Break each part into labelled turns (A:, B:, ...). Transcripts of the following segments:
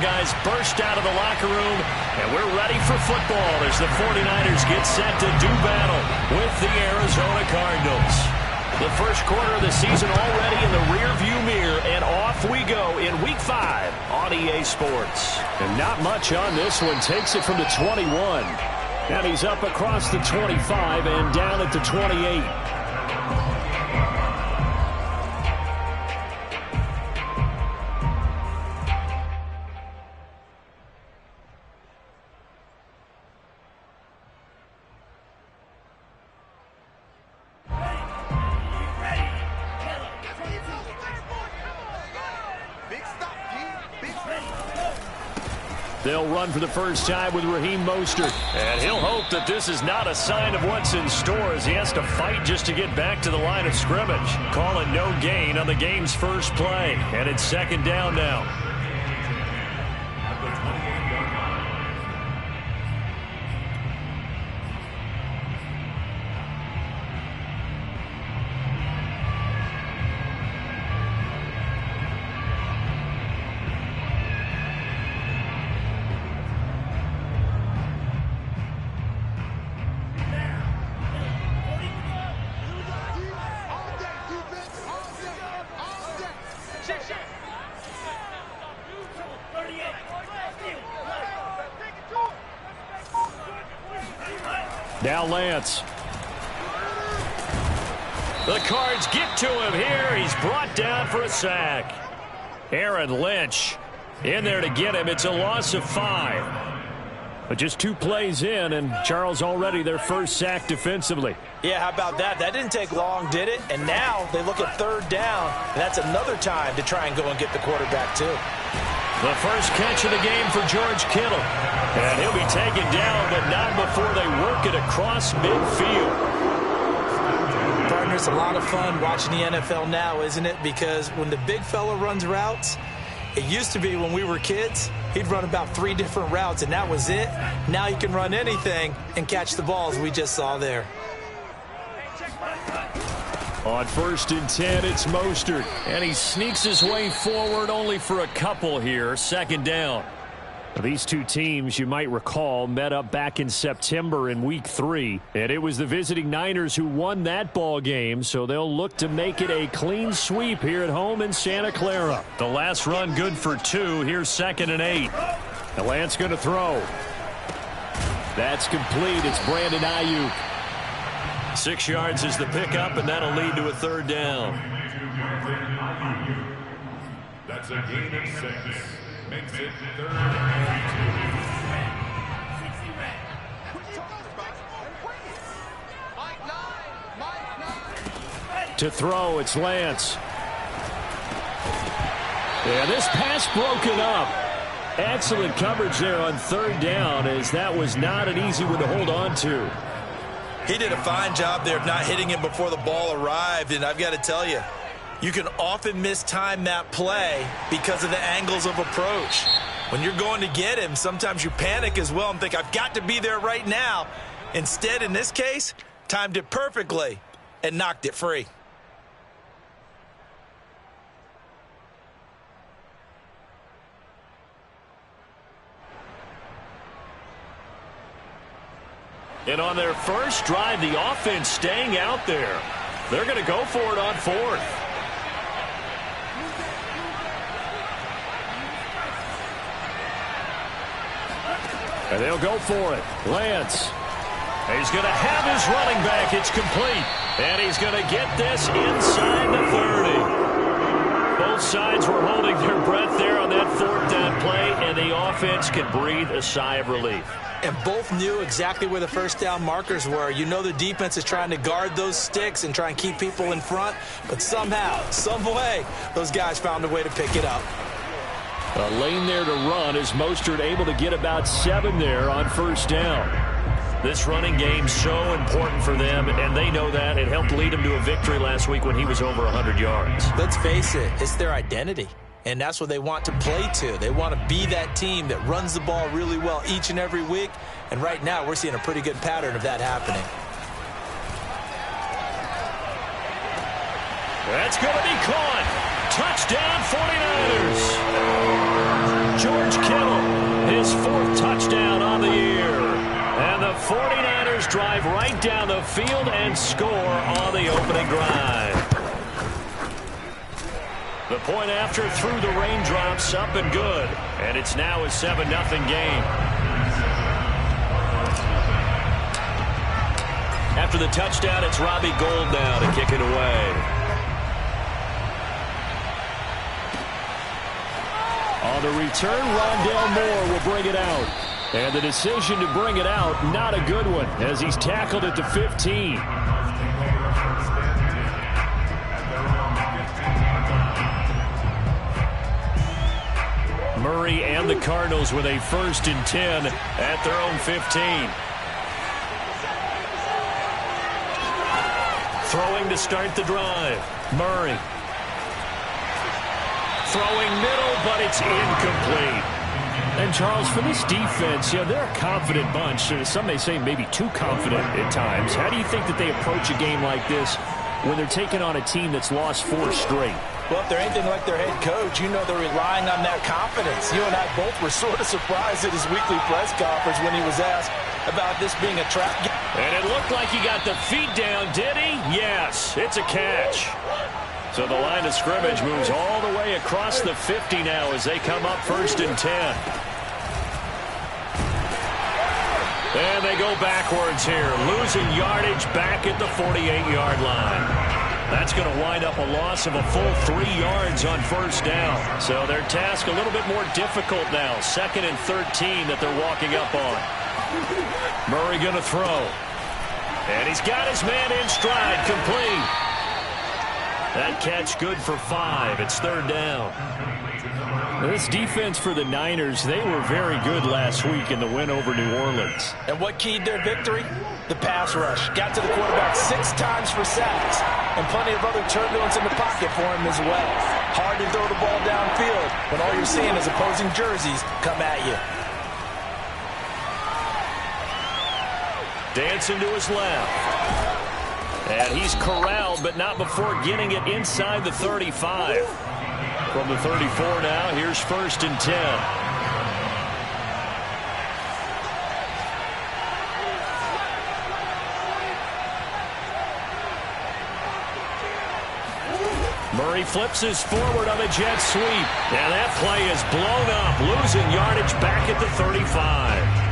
A: guys burst out of the locker room, and we're ready for football as the 49ers get set to do battle with the Arizona Cardinals. The first quarter of the season already in the rearview mirror, and off we go in Week 5 on EA Sports.
B: And not much on this one. Takes it from the 21. And he's up across the 25 and down at the 28. They'll run for the first time with Raheem Mostert.
A: And he'll hope that this is not a sign of what's in store as he has to fight just to get back to the line of scrimmage. Calling no gain on the game's first play. And it's second down now.
B: Now Lance.
A: The Cards get to him here. He's brought down for a sack. Aaron Lynch in there to get him. It's a loss of 5.
B: But just 2 plays in, and Charles already their first sack defensively.
C: Yeah, how about that? That didn't take long, did it? And now they look at third down, and that's another time to try and go and get the quarterback, too.
A: The first catch of the game for George Kittle. And he'll be taken down, but not before they work it across midfield.
C: Partner, it's a lot of fun watching the NFL now, isn't it? Because when the big fella runs routes, it used to be when we were kids, he'd run about 3 different routes, and that was it. Now he can run anything and catch the balls we just saw there.
B: On 1st and 10, it's Mostert.
A: And he sneaks his way forward only for a couple here. Second down.
B: These two teams, you might recall, met up back in September in Week 3. And it was the visiting Niners who won that ball game, so they'll look to make it a clean sweep here at home in Santa Clara.
A: The last run good for 2. Here's 2nd and 8.
B: The Lance going to throw. That's complete. It's Brandon Ayuk.
A: 6 yards is the pickup, and that'll lead to a third down.
D: That's a gain of 6. Makes it 3rd and
B: 2. To throw, it's Lance. Yeah, this pass broken up. Excellent coverage there on 3rd down, as that was not an easy one to hold on to.
C: He did a fine job there of not hitting him before the ball arrived, and I've got to tell you, you can often mistime that play because of the angles of approach. When you're going to get him, sometimes you panic as well and think, I've got to be there right now. Instead, in this case, timed it perfectly and knocked it free.
A: And on their first drive, the offense staying out there. They're going to go for it on 4th.
B: And they'll go for it. Lance.
A: He's going to have his running back. It's complete. And he's going to get this inside the 30. Both sides were holding their breath there on that 4th down play, and the offense can breathe a sigh of relief.
C: And both knew exactly where the first down markers were. You know the defense is trying to guard those sticks and try and keep people in front. But somehow, some way, those guys found a way to pick it up.
B: A lane there to run. Is Mostert able to get about 7 there on 1st down?
A: This running game's so important for them, and they know that. It helped lead them to a victory last week when he was over 100 yards.
C: Let's face it, it's their identity. And that's what they want to play to. They want to be that team that runs the ball really well each and every week. And right now, we're seeing a pretty good pattern of that happening.
A: That's going to be caught. Touchdown, 49ers.
B: George Kittle, his 4th touchdown on the year. And the 49ers drive right down the field and score on the opening drive. The point after through the raindrops, up and good. And it's now a 7-0 game. After the touchdown, it's Robbie Gould now to kick it away. On the return, Rondale Moore will bring it out. And the decision to bring it out, not a good one, as he's tackled at the 15. Murray and the Cardinals with a 1st and 10 at their own 15. Throwing to start the drive. Murray. Throwing middle, but it's incomplete. And, Charles, for this defense, they're a confident bunch. Some may say maybe too confident at times. How do you think that they approach a game like this when they're taking on a team that's lost 4 straight?
C: Well, if they're anything like their head coach, they're relying on that confidence. You and I both were sort of surprised at his weekly press conference when he was asked about this being a trap game.
B: And it looked like he got the feet down, did he? Yes, it's a catch. So the line of scrimmage moves all the way across the 50 now as they come up 1st and 10. And they go backwards here, losing yardage back at the 48-yard line. That's going to wind up a loss of a full 3 yards on 1st down. So their task a little bit more difficult now. 2nd and 13 that they're walking up on. Murray going to throw. And he's got his man in stride, complete. That catch good for 5. It's 3rd down. This defense for the Niners, they were very good last week in the win over New Orleans.
C: And what keyed their victory? The pass rush. Got to the quarterback 6 times for sacks. And plenty of other turbulence in the pocket for him as well. Hard to throw the ball downfield when all you're seeing is opposing jerseys come at you.
B: Dancing to his left. And he's corralled, but not before getting it inside the 35. From the 34 now, here's 1st and 10. Murray flips his forward on the jet sweep. And that play is blown up, losing yardage back at the 35.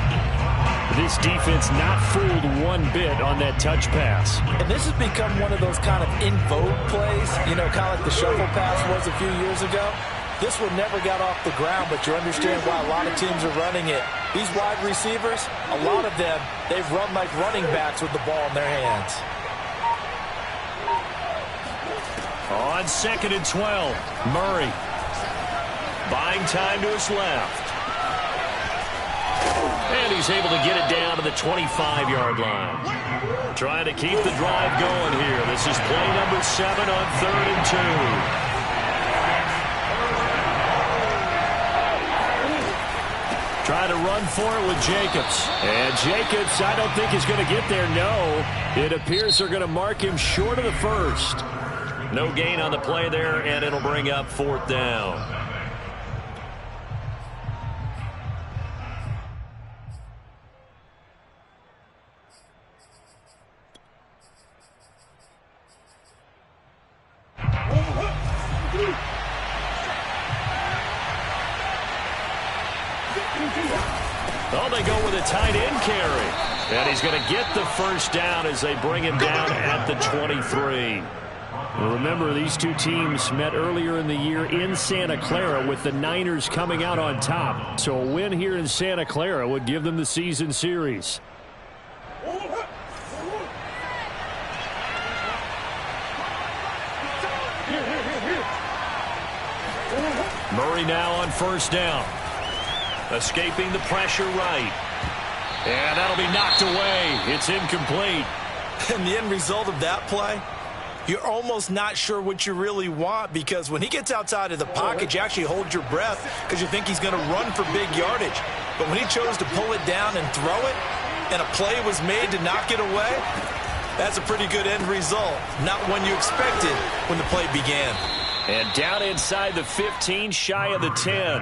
B: This defense not fooled one bit on that touch pass.
C: And this has become one of those kind of in vogue plays, kind of like the shuffle pass was a few years ago. This one never got off the ground, but you understand why a lot of teams are running it. These wide receivers, a lot of them, they've run like running backs with the ball in their hands.
B: On 2nd and 12, Murray. Buying time to his left. And he's able to get it down to the 25-yard line. Trying to keep the drive going here. This is play number 7 on 3rd and 2. Trying to run for it with Jacobs. And Jacobs, I don't think is going to get there. No. It appears they're going to mark him short of the 1st. No gain on the play there, and it'll bring up 4th down. Oh, they go with a tight end carry. And he's going to get the 1st down as they bring him down at the 23. Well, remember, these two teams met earlier in the year in Santa Clara with the Niners coming out on top. So a win here in Santa Clara would give them the season series. Murray now on 1st down. Escaping the pressure right. And that'll be knocked away. It's incomplete.
C: And the end result of that play, you're almost not sure what you really want, because when he gets outside of the pocket, you actually hold your breath because you think he's going to run for big yardage. But when he chose to pull it down and throw it, and a play was made to knock it away, that's a pretty good end result. Not one you expected when the play began.
B: And down inside the 15, shy of the 10.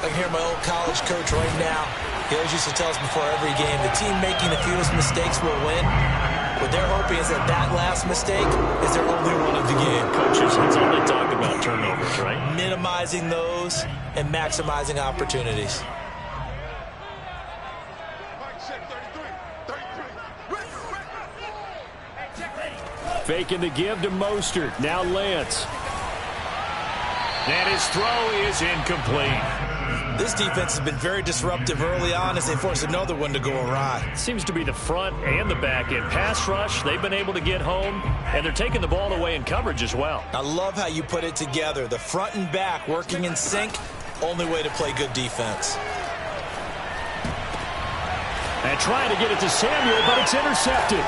C: I can hear my old college coach right now. He always used to tell us before every game, the team making the fewest mistakes will win. What they're hoping is that that last mistake is their only one of the game.
B: Coaches, that's all they talk about, turnovers, right?
C: Minimizing those and maximizing opportunities.
B: Faking the give to Mostert. Now Lance. And his throw is incomplete.
C: This defense has been very disruptive early on as they force another one to go awry.
B: Seems to be the front and the back end. Pass rush, they've been able to get home, and they're taking the ball away in coverage as well.
C: I love how you put it together. The front and back working in sync, only way to play good defense.
B: And trying to get it to Samuel, but it's intercepted.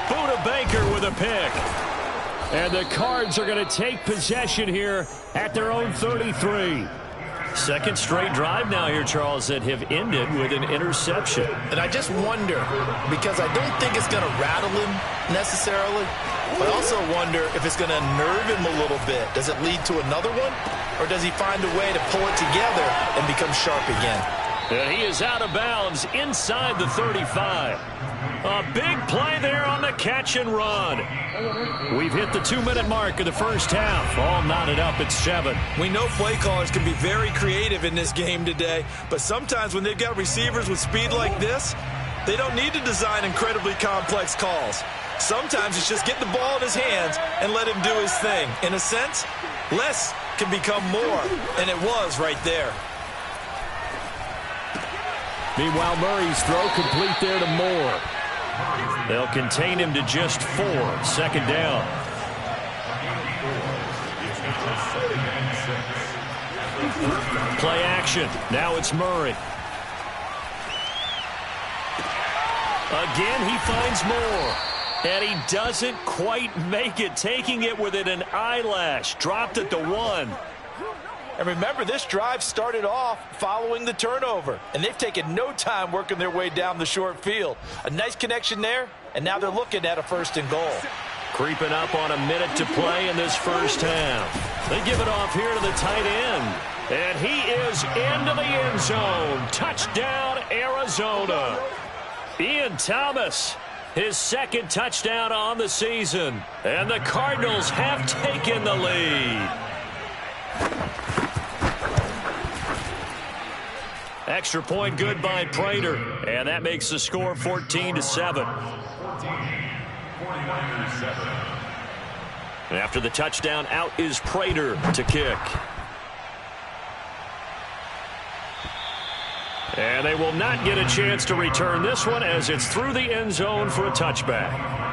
B: Buda Baker with a pick. And the Cards are going to take possession here at their own 33. Second straight drive now here, Charles, that have ended with an interception.
C: And I just wonder, because I don't think it's going to rattle him necessarily, but I also wonder if it's going to nerve him a little bit. Does it lead to another one? Or does he find a way to pull it together and become sharp again?
B: And he is out of bounds inside the 35. A big play there on the catch and run. We've hit the 2-minute mark of the first half. All knotted up at 7.
C: We know play callers can be very creative in this game today, but sometimes when they've got receivers with speed like this, they don't need to design incredibly complex calls. Sometimes it's just get the ball in his hands and let him do his thing. In a sense, less can become more, and it was right there.
B: Meanwhile, Murray's throw complete there to Moore. They'll contain him to just 4. Second down. Play action. Now it's Murray. Again, he finds Moore. And he doesn't quite make it, taking it within an eyelash. Dropped at the 1.
C: And remember, this drive started off following the turnover, and they've taken no time working their way down the short field. A nice connection there, and now they're looking at a 1st and goal.
B: Creeping up on a minute to play in this first half. They give it off here to the tight end. And he is into the end zone. Touchdown, Arizona. Ian Thomas, his 2nd touchdown on the season. And the Cardinals have taken the lead. Extra point good by Prater, and that makes the score 14-7. After the touchdown, out is Prater to kick. And they will not get a chance to return this one as it's through the end zone for a touchback.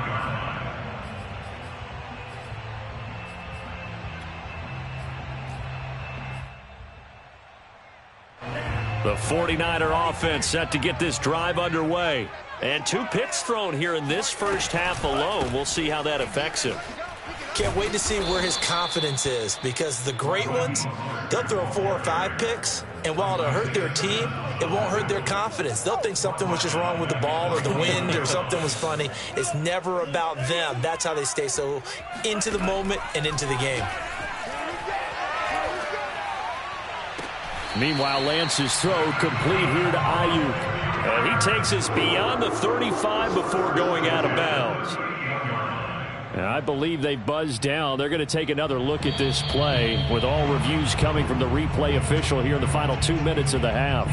B: The 49er offense set to get this drive underway. And 2 picks thrown here in this first half alone. We'll see how that affects him.
C: Can't wait to see where his confidence is, because the great ones, they'll throw 4 or 5 picks, and while it'll hurt their team, it won't hurt their confidence. They'll think something was just wrong with the ball or the wind or something was funny. It's never about them. That's how they stay so into the moment and into the game.
B: Meanwhile, Lance's throw complete here to Ayuk. And he takes us beyond the 35 before going out of bounds. And I believe they buzzed down. They're going to take another look at this play with all reviews coming from the replay official here in the final 2 minutes of the half.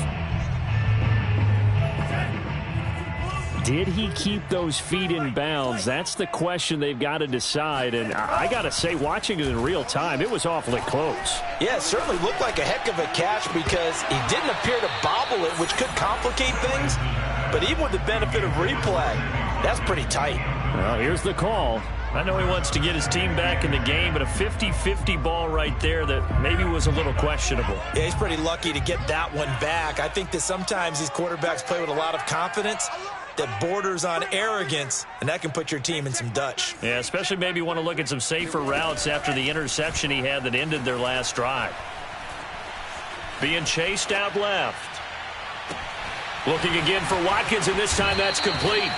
B: Did he keep those feet in bounds? That's the question they've got to decide. And I got to say, watching it in real time, it was awfully close.
C: Yeah, it certainly looked like a heck of a catch because he didn't appear to bobble it, which could complicate things. But even with the benefit of replay, that's pretty tight.
B: Well, here's the call. I know he wants to get his team back in the game, but a 50-50 ball right there that maybe was a little questionable.
C: Yeah, he's pretty lucky to get that one back. I think that sometimes these quarterbacks play with a lot of confidence that borders on arrogance, and that can put your team in some Dutch.
B: Yeah, especially maybe want to look at some safer routes after the interception he had that ended their last drive. Being chased out left. Looking again for Watkins, and this time that's complete.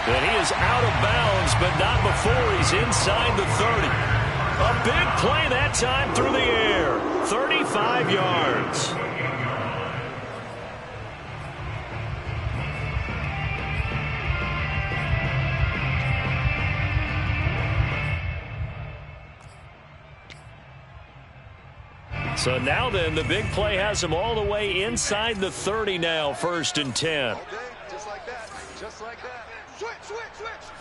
B: And he is out of bounds, but not before he's inside the 30. A big play that time through the air. 35 yards. So now then, the big play has them all the way inside the 30 now, 1st and 10.
E: Okay, just like that. Just like that. Switch.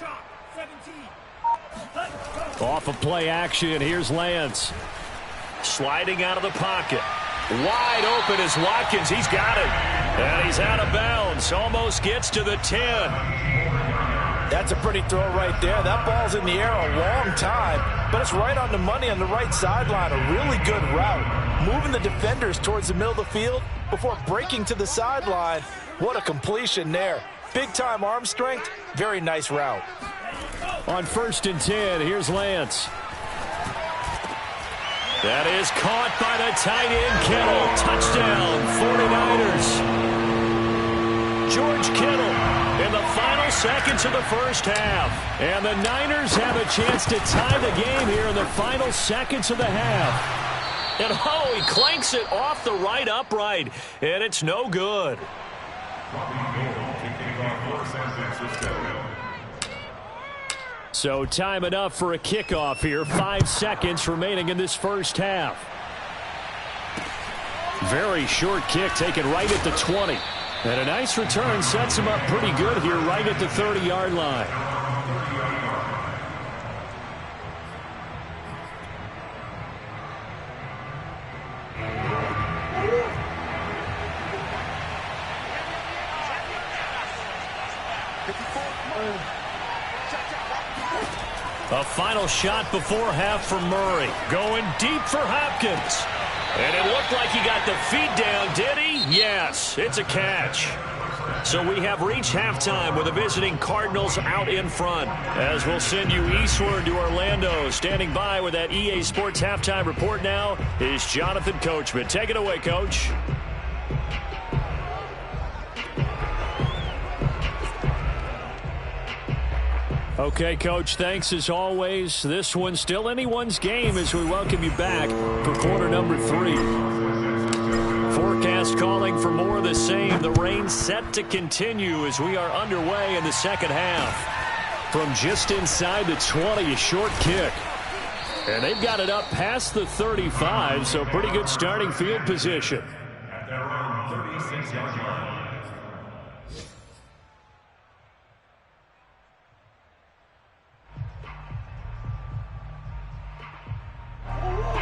E: Shot, 17.
B: Off of play action, here's Lance. Sliding out of the pocket. Wide open is Watkins. He's got it. And he's out of bounds. Almost gets to the 10.
C: That's a pretty throw right there. That ball's in the air a long time, but it's right on the money on the right sideline. A really good route. Moving the defenders towards the middle of the field before breaking to the sideline. What a completion there. Big-time arm strength. Very nice route.
B: On 1st and 10, here's Lance. That is caught by the tight end, Kittle. Touchdown, 49ers. George Kittle in the final seconds of the first half. And the Niners have a chance to tie the game here in the final seconds of the half. And oh, he clanks it off the right upright. And it's no good. So time enough for a kickoff here. 5 seconds remaining in this first half. Very short kick taken right at the 20. And a nice return sets him up pretty good here right at the 30-yard line. A final shot before half for Murray. Going deep for Hopkins. And it looked like he got the feet down, did he? Yes, it's a catch. So we have reached halftime with the visiting Cardinals out in front. As we'll send you eastward to Orlando. Standing by with that EA Sports halftime report now is Jonathan Coachman. Take it away, Coach. Okay, Coach, thanks as always. This one's still anyone's game as we welcome you back for quarter number 3. Forecast calling for more of the same. The rain set to continue as we are underway in the second half. From just inside the 20, a short kick. And they've got it up past the 35, so pretty good starting field position.
D: At their own 36-yard line.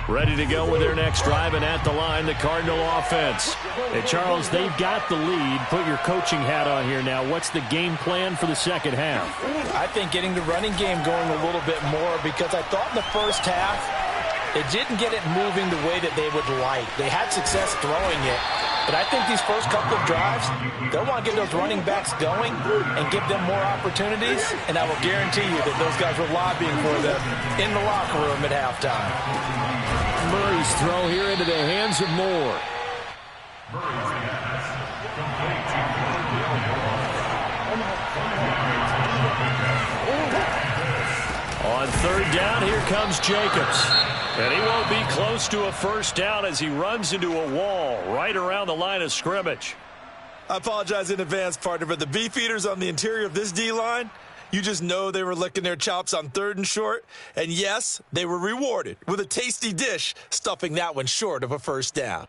B: Ready to go with their next drive, and at the line, the Cardinal offense. Hey, Charles, they've got the lead. Put your coaching hat on here now. What's the game plan for the second half?
C: I think getting the running game going a little bit more, because I thought in the first half it didn't get it moving the way that they would like. They had success throwing it, but I think these first couple of drives, they'll want to get those running backs going and give them more opportunities, and I will guarantee you that those guys were lobbying for them in the locker room at halftime.
B: Murray's throw here into the hands of Moore. On 3rd down, here comes Jacobs. And he won't be close to a first down as he runs into a wall right around the line of scrimmage.
C: I apologize in advance, partner, but the beefeaters on the interior of this D-line, you just know they were licking their chops on 3rd and short. And yes, they were rewarded with a tasty dish, stuffing that one short of a first down.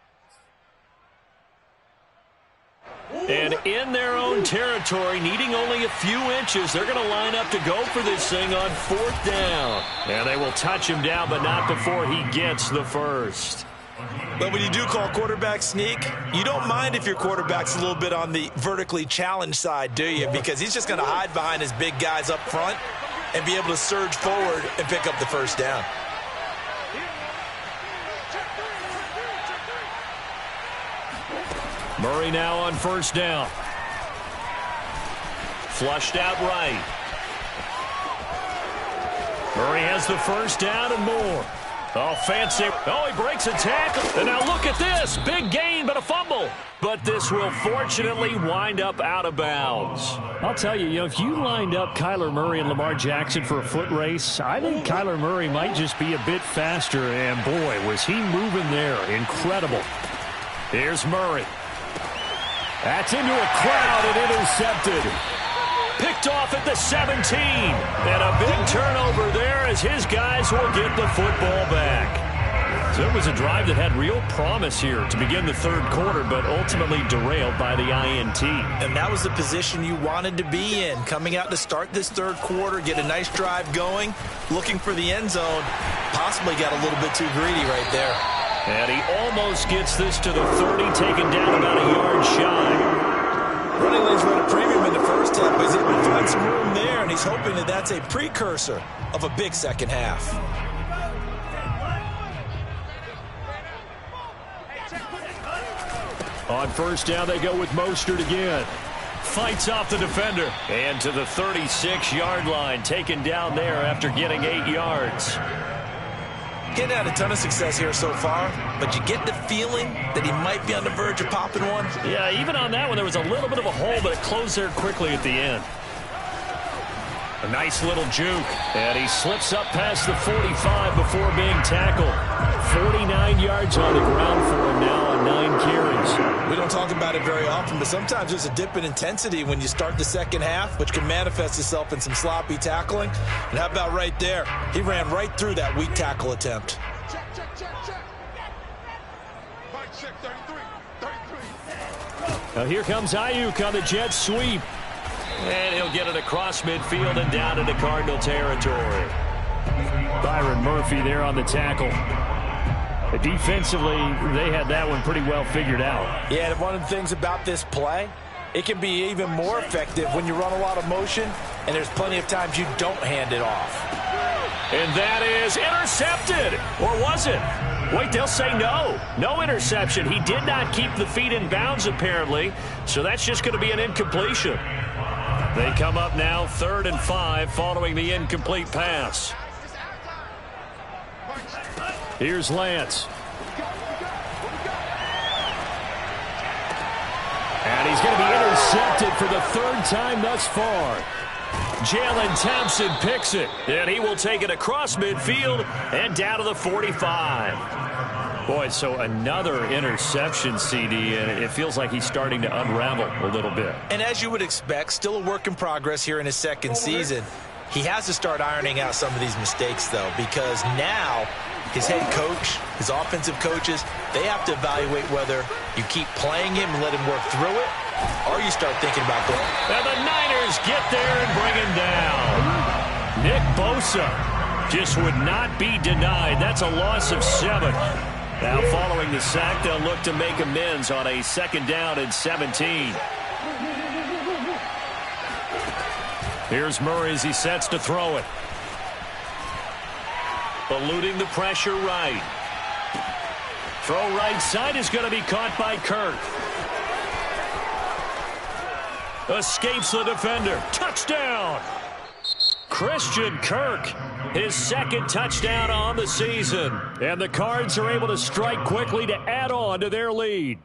B: And in their own territory, needing only a few inches, they're going to line up to go for this thing on 4th down. And they will touch him down, but not before he gets the first.
C: But when you do call quarterback sneak, you don't mind if your quarterback's a little bit on the vertically challenged side, do you? Because he's just going to hide behind his big guys up front and be able to surge forward and pick up the first down.
B: Murray now on 1st down. Flushed out right. Murray has the first down and more. Oh, fancy. Oh, he breaks a tackle. And now look at this. Big gain, but a fumble. But this will fortunately wind up out of bounds. I'll tell you, if you lined up Kyler Murray and Lamar Jackson for a foot race, I think Kyler Murray might just be a bit faster. And, boy, was he moving there. Incredible. Here's Murray. That's into a crowd and intercepted. Picked off at the 17. And a big turnover there as his guys will get the football back. So it was a drive that had real promise here to begin the third quarter, but ultimately derailed by the INT.
C: And that was the position you wanted to be in, coming out to start this third quarter, get a nice drive going, looking for the end zone. Possibly got a little bit too greedy right there.
B: And he almost gets this to the 30, taken down about a yard shy.
C: Running lanes run a premium in the first half, but he's able to find some room there, and he's hoping that that's a precursor of a big second half.
B: On first down, they go with Mostert again. Fights off the defender. And to the 36-yard line, taken down there after getting 8 yards.
C: Getting had a ton of success here so far, but you get the feeling that he might be on the verge of popping one.
B: Yeah, even on that one, there was a little bit of a hole, but it closed there quickly at the end. A nice little juke. And he slips up past the 45 before being tackled. 49 yards on the ground for him now on 9 carries.
C: We don't talk about it very often, but sometimes there's a dip in intensity when you start the second half, which can manifest itself in some sloppy tackling. And how about right there? He ran right through that weak tackle attempt.
B: Now here comes Ayuk on the jet sweep. And he'll get it across midfield and down into Cardinal territory. Byron Murphy there on the tackle. Defensively, they had that one pretty well figured out.
C: Yeah, and one of the things about this play, it can be even more effective when you run a lot of motion, and there's plenty of times you don't hand it off.
B: And that is intercepted. Or was it? Wait, they'll say no. No interception. He did not keep the feet in bounds, apparently, so that's just going to be an incompletion. They come up now 3rd and 5 following the incomplete pass. Here's Lance. And he's going to be intercepted for the 3rd time thus far. Jalen Thompson picks it, and he will take it across midfield and down to the 45. Boy, so another interception, CD, and it feels like he's starting to unravel a little bit.
C: And as you would expect, still a work in progress here in his second season. He has to start ironing out some of these mistakes, though, because now his head coach, his offensive coaches, they have to evaluate whether you keep playing him and let him work through it, or you start thinking about going.
B: And the Niners get there and bring him down. Nick Bosa just would not be denied. That's a loss of 7. Now following the sack, they'll look to make amends on a 2nd down and 17. Here's Murray as he sets to throw it. Eluding the pressure right. Throw right side is going to be caught by Kirk. Escapes the defender. Touchdown! Christian Kirk, his 2nd touchdown on the season. And the Cards are able to strike quickly to add on to their lead.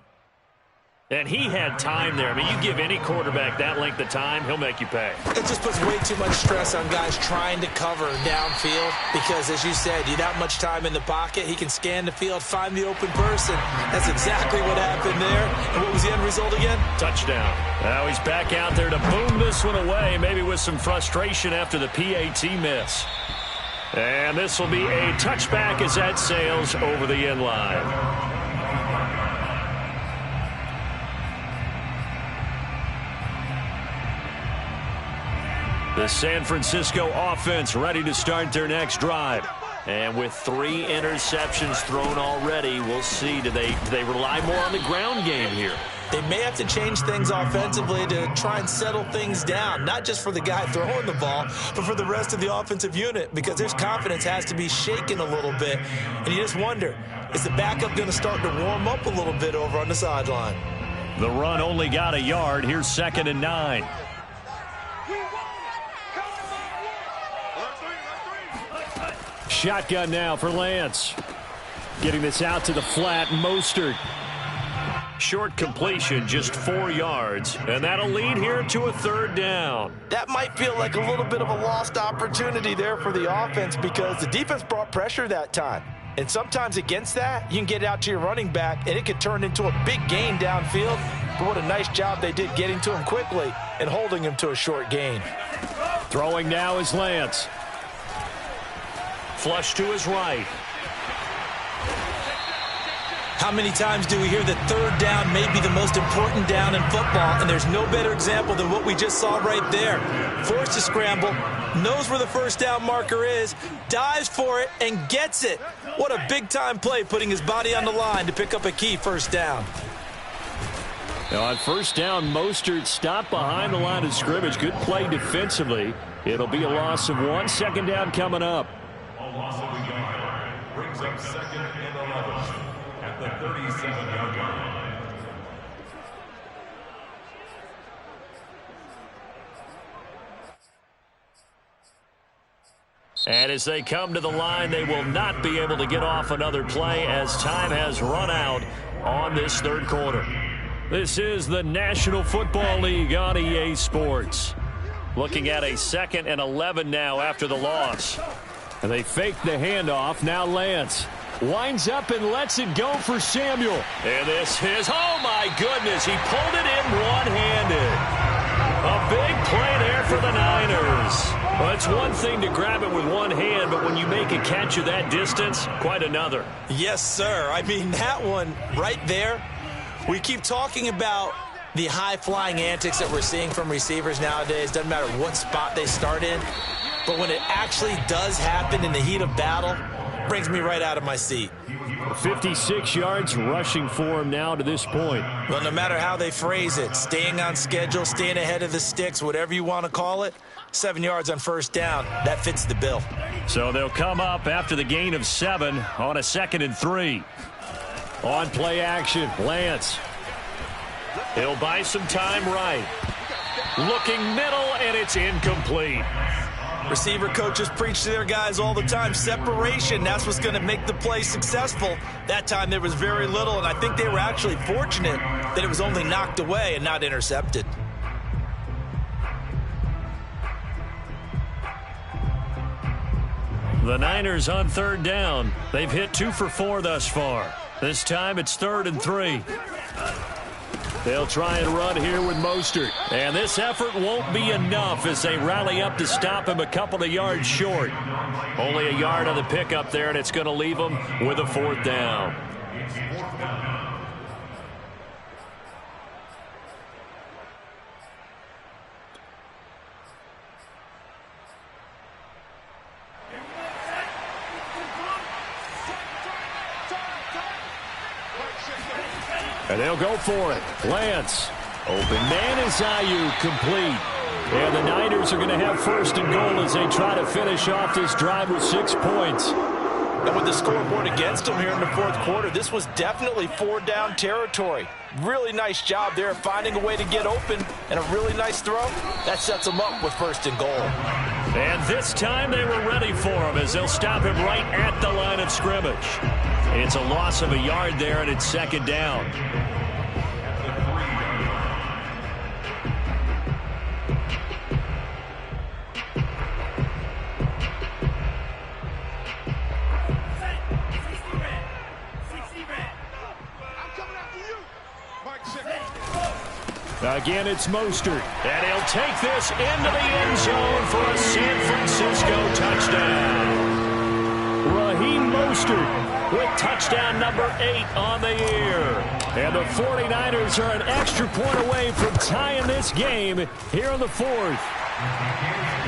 B: And he had time there. I mean, you give any quarterback that length of time, he'll make you pay.
C: It just puts way too much stress on guys trying to cover downfield because, as you said, you have that much time in the pocket. He can scan the field, find the open person. That's exactly what happened there. And what was the end result again?
B: Touchdown. Now he's back out there to boom this one away, maybe with some frustration after the PAT miss. And this will be a touchback as that sails over the end line. The San Francisco offense ready to start their next drive. And with 3 interceptions thrown already, we'll see. Do they rely more on the ground game here?
C: They may have to change things offensively to try and settle things down, not just for the guy throwing the ball, but for the rest of the offensive unit, because their confidence has to be shaken a little bit. And you just wonder, is the backup going to start to warm up a little bit over on the sideline?
B: The run only got a yard. Here's 2nd and 9. Shotgun now for Lance. Getting this out to the flat, Mostert. Short completion, just 4 yards. And that'll lead here to a 3rd down.
C: That might feel like a little bit of a lost opportunity there for the offense because the defense brought pressure that time. And sometimes against that, you can get it out to your running back, and it could turn into a big gain downfield. But what a nice job they did getting to him quickly and holding him to a short gain.
B: Throwing now is Lance. Flush to his right.
C: How many times do we hear that third down may be the most important down in football, and there's no better example than what we just saw right there. Forced to scramble, knows where the first down marker is, dives for it, and gets it. What a big-time play, putting his body on the line to pick up a key first down.
B: Now on first down, Mostert stopped behind the line of scrimmage. Good play defensively. It'll be a loss of 1. Second down coming up.
D: A loss of a yard brings up 2nd and 11 at the 37-yard line.
B: And as they come to the line, they will not be able to get off another play as time has run out on this third quarter. This is the National Football League on EA Sports. Looking at a 2nd and 11 now after the loss. And they fake the handoff. Now Lance winds up and lets it go for Samuel. And this is, oh my goodness, he pulled it in one-handed. A big play there for the Niners. Well, it's one thing to grab it with one hand, but when you make a catch of that distance, quite another.
C: Yes, sir. I mean, that one right there, we keep talking about the high-flying antics that we're seeing from receivers nowadays. Doesn't matter what spot they start in. But when it actually does happen in the heat of battle, brings me right out of my seat.
B: 56 yards rushing for him now to this point.
C: Well, no matter how they phrase it, staying on schedule, staying ahead of the sticks, whatever you want to call it, 7 yards on first down, that fits the bill.
B: So they'll come up after the gain of 7 on a 2nd and 3. On play action, Lance. He'll buy some time right. Looking middle, and it's incomplete.
C: Receiver coaches preach to their guys all the time. Separation, that's what's going to make the play successful. That time there was very little, and I think they were actually fortunate that it was only knocked away and not intercepted.
B: The Niners on third down. They've hit 2 for 4 thus far. This time it's 3rd and 3. They'll try and run here with Mostert. And this effort won't be enough as they rally up to stop him a couple of yards short. Only a yard on the pickup there, and it's going to leave them with a 4th down. And they'll go for it. Lance. Open man is Ayuk, complete. And the Niners are going to have 1st and goal as they try to finish off this drive with 6 points.
C: And with the scoreboard against them here in the 4th quarter, this was definitely 4-down territory. Really nice job there finding a way to get open, and a really nice throw. That sets them up with 1st and goal.
B: And this time they were ready for him as they'll stop him right at the line of scrimmage. It's a loss of a yard there, and it's 2nd down. Again, it's Mostert. And he'll take this into the end zone for a San Francisco touchdown. Raheem Mostert with touchdown number 8 on the year. And the 49ers are an extra point away from tying this game here in the 4th.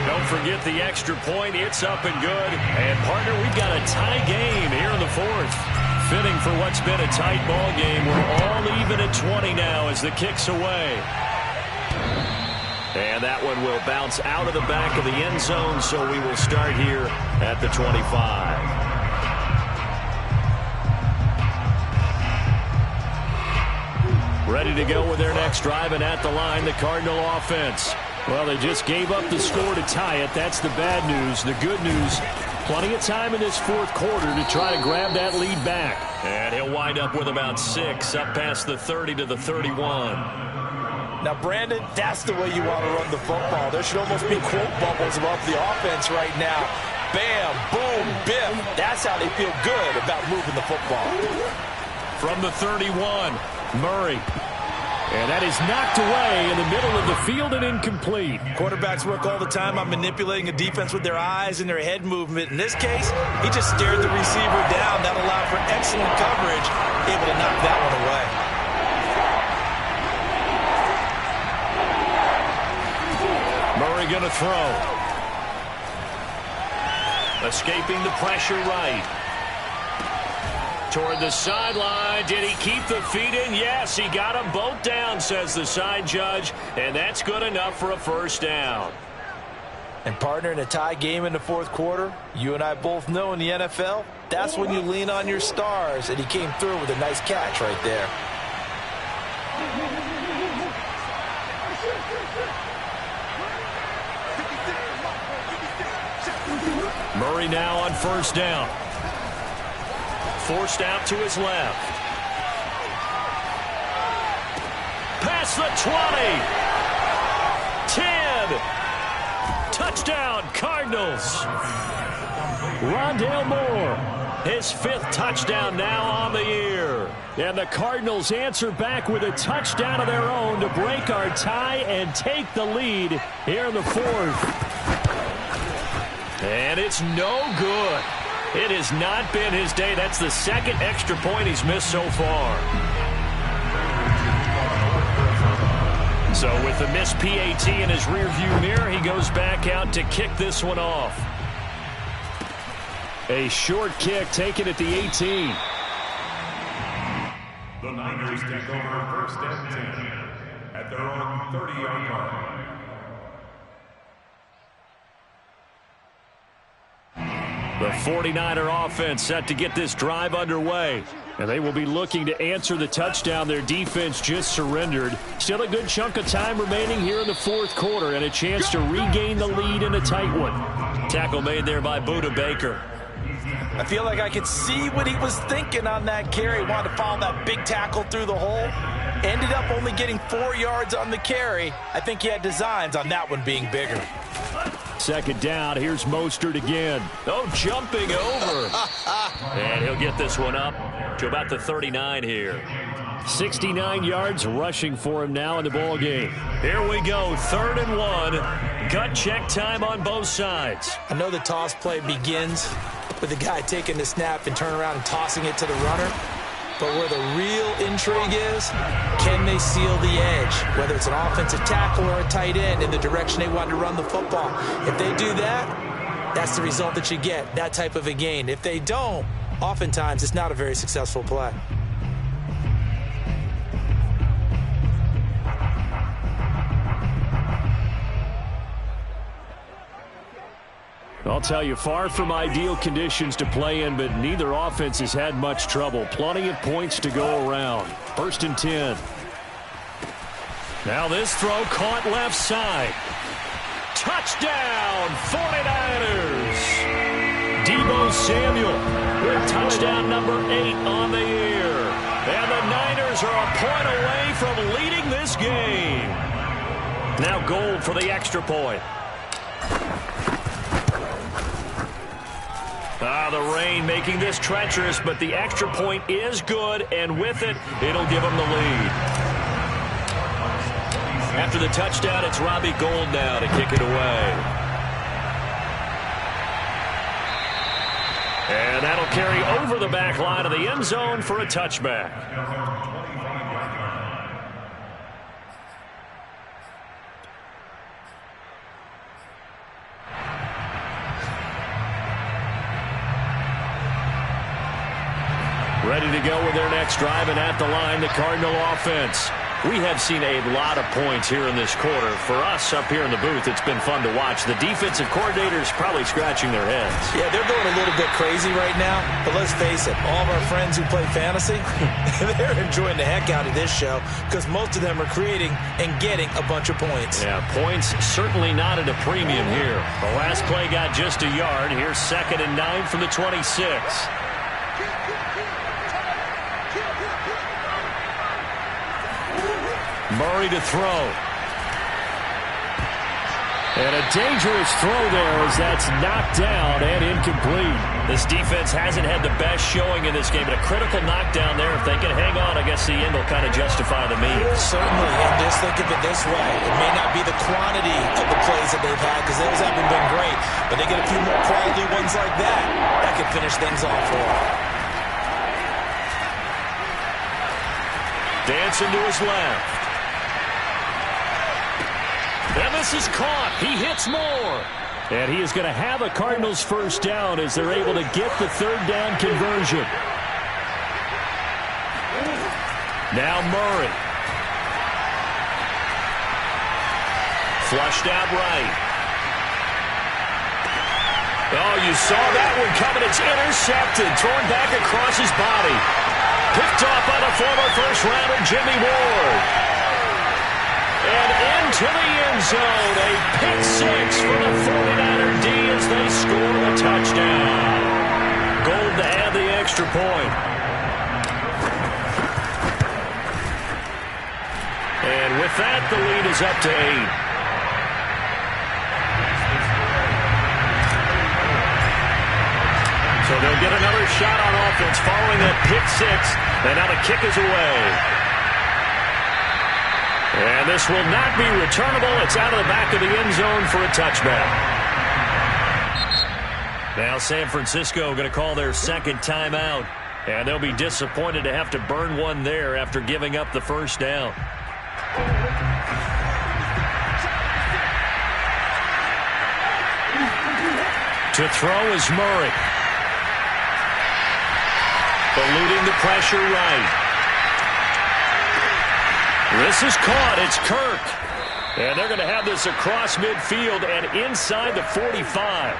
B: Don't forget the extra point. It's up and good. And, partner, we've got a tie game here in the 4th. Fitting for what's been a tight ball game. We're all even at 20 now as the kick's away. And that one will bounce out of the back of the end zone, so we will start here at the 25. Ready to go with their next drive, and at the line, the Cardinal offense. Well, they just gave up the score to tie it. That's the bad news. The good news, plenty of time in this 4th quarter to try to grab that lead back. And he'll wind up with about 6, up past the 30 to the 31.
C: Now, Brandon, that's the way you want to run the football. There should almost be quote bubbles above the offense right now. Bam, boom, biff. That's how they feel good about moving the football.
B: From the 31, Murray. And that is knocked away in the middle of the field and incomplete.
C: Quarterbacks work all the time on manipulating a defense with their eyes and their head movement. In this case, he just stared the receiver down. That allowed for excellent coverage, able to knock that one away.
B: Murray going to throw. Escaping the pressure right. Toward the sideline. Did he keep the feet in? Yes, he got them both down, says the side judge. And that's good enough for a first down.
C: And partner, in a tie game in the fourth quarter, you and I both know in the NFL, that's when you lean on your stars. And he came through with a nice catch right there.
B: Murray now on first down. Forced out to his left. Past the 20. 10. Touchdown, Cardinals. Rondale Moore, his 5th touchdown now on the year. And the Cardinals answer back with a touchdown of their own to break our tie and take the lead here in the 4th. And it's no good. It has not been his day. That's the 2nd extra point he's missed so far. So with the missed PAT in his rearview mirror, he goes back out to kick this one off. A short kick taken at the 18.
D: The Niners take over 1st and 10 at their own 30-yard line.
B: The 49er offense set to get this drive underway. And they will be looking to answer the touchdown their defense just surrendered. Still a good chunk of time remaining here in the 4th quarter and a chance to regain the lead in a tight one. Tackle made there by Buda Baker.
C: I feel like I could see what he was thinking on that carry. Wanted to follow that big tackle through the hole. Ended up only getting 4 yards on the carry. I think he had designs on that one being bigger.
B: 2nd down. Here's Mostert again. Oh, jumping over. And he'll get this one up to about the 39 here. 69 yards rushing for him now in the ball game. Here we go. 3rd and 1. Gut check time on both sides.
C: I know the toss play begins with the guy taking the snap and turning around and tossing it to the runner. But where the real intrigue is, can they seal the edge? Whether it's an offensive tackle or a tight end in the direction they want to run the football. If they do that, that's the result that you get, that type of a gain. If they don't, oftentimes it's not a very successful play.
B: I'll tell you, far from ideal conditions to play in, but neither offense has had much trouble. Plenty of points to go around. 1st and 10. Now this throw caught left side. Touchdown, 49ers. Deebo Samuel with touchdown number 8 on the year. And the Niners are a point away from leading this game. Now Gold for the extra point. The rain making this treacherous, but the extra point is good, and with it, it'll give them the lead. After the touchdown, it's Robbie Gould now to kick it away. And that'll carry over the back line of the end zone for a touchback. Ready to go with their next drive, and at the line, the Cardinal offense. We have seen a lot of points here in this quarter. For us up here in the booth, it's been fun to watch. The defensive coordinators probably scratching their heads.
C: Yeah, they're going a little bit crazy right now. But let's face it, all of our friends who play fantasy, they're enjoying the heck out of this show because most of them are creating and getting a bunch of points.
B: Yeah, points certainly not at a premium here. The last play got just a yard. Here's 2nd and 9 from the 26. Murray to throw. And a dangerous throw there as that's knocked down and incomplete.
A: This defense hasn't had the best showing in this game, but a critical knockdown there. If they can hang on, I guess the end will kind of justify the means.
C: Certainly, and just think of it this way. It may not be the quantity of the plays that they've had because those haven't been great, but they get a few more quality ones like that. That could finish things off for them.
A: Dancing to his left. And this is caught. He hits more.
B: And he is going to have a Cardinals first down as they're able to get the third down conversion. Now Murray.
A: Flushed out right. Oh, you saw that one coming. It's intercepted. Thrown back across his body. Picked off by the former first-rounder Jimmy Ward. And into the end zone, a pick six for the 49er D as they score a touchdown. Gold to add the extra point. And with that, the lead is up to 8. So they'll get another shot on offense following that pick six. And now the kick is away. And this will not be returnable. It's out of the back of the end zone for a touchback. Now San Francisco going to call their second timeout. And they'll be disappointed to have to burn one there after giving up the first down. To throw is Murray. Eluding the pressure right. This is caught. It's Kirk. And they're going to have this across midfield and inside the 45.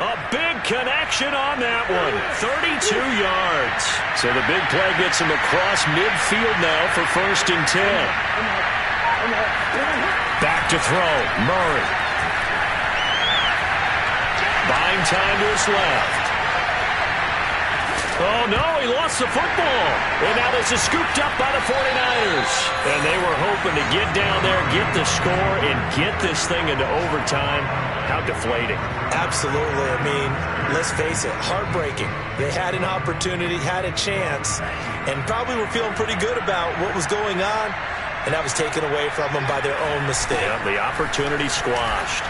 A: A big connection on that one. 32 yards. So the big play gets him across midfield now for 1st and 10. Back to throw. Murray. Buying time to his left. Oh, no, he lost the football. And now this is scooped up by the 49ers. And they were hoping to get down there, get the score, and get this thing into overtime. How deflating.
C: Absolutely. I mean, let's face it, heartbreaking. They had an opportunity, had a chance, and probably were feeling pretty good about what was going on, and that was taken away from them by their own mistake.
A: Yeah, the opportunity squashed.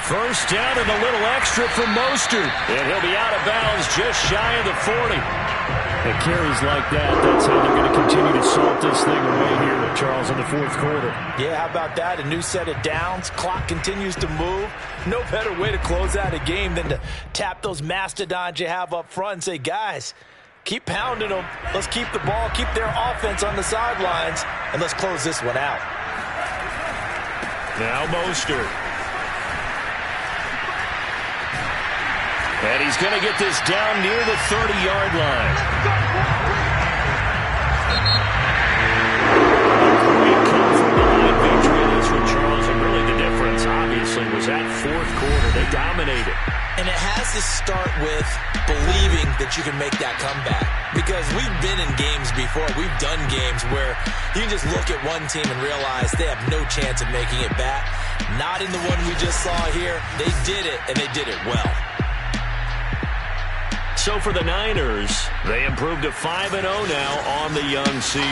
A: First down and a little extra for Mostert. And he'll be out of bounds just shy of the 40.
B: And carries like that, that's how they're going to continue to salt this thing away here, Charles, in the fourth quarter.
C: Yeah, how about that? A new set of downs. Clock continues to move. No better way to close out a game than to tap those mastodons you have up front and say, guys, keep pounding them. Let's keep the ball, keep their offense on the sidelines, and let's close this one out.
A: Now Mostert. And he's going to get this down near the 30-yard line. Great come-from-behind victory in this one, Charles. And really the difference, obviously, was that fourth quarter. They dominated.
C: And it has to start with believing that you can make that comeback. Because we've been in games before. We've done games where you can just look at one team and realize they have no chance of making it back. Not in the one we just saw here. They did it, and they did it well.
A: So for the Niners, they improved to 5-0 now on the young season.